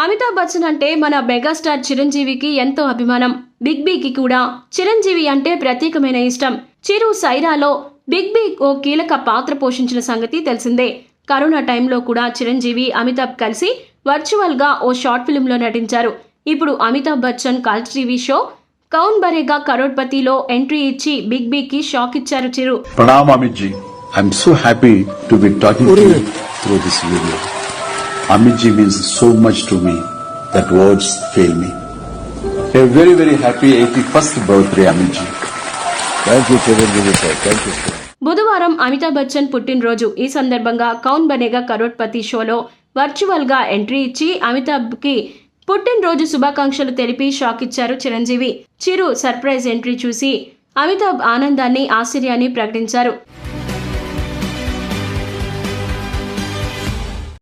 అమితాబ్ బచ్చన్ అంటే మన మెగాస్టార్ చిరంజీవికి ఎంతో అభిమానం. బిగ్ బీకి కూడా చిరంజీవి అంటే ప్రత్యేకమైన ఇష్టం. చిరు సైరాలో బిగ్ బీ ఓ కీలక పాత్ర పోషించిన సంగతి తెలిసిందే. కరోనా టైంలో కూడా చిరంజీవి అమితాబ్ కలిసి వర్చువల్ గా ఓ షార్ట్ ఫిల్మ్ లో నటించారు. ఇప్పుడు Amitabh Bachchan cult TV show Kaun Banega కరోడ్పతిలో ఎంట్రీ ఇచ్చి బిగ్ బీకి షాక్ ఇచ్చారు Chiru. Pranam Amit ji, I'm so happy to be talking to you through this video. Amit ji means so much to me that words fail me. A very very happy 81st birthday Amit ji. Thank you Chiranjeevi sir. Thank you sir. బుధవారం అమితాబ్ బచ్చన్ పుట్టినరోజు. ఈ సందర్భంగా కౌన్ బనేగా కరోడ్పతి షోలో virtual గా entry ఇచ్చి అమితాబ్ కి పుట్టినరోజు శుభాకాంక్షలు తెలిపి షాక్ ఇచ్చారు చిరంజీవి. చిరు సర్ప్రైజ్ ఎంట్రీ చూసి అమితాబ్ ఆనందాన్ని ఆశ్చర్యాన్ని ప్రకటించారు.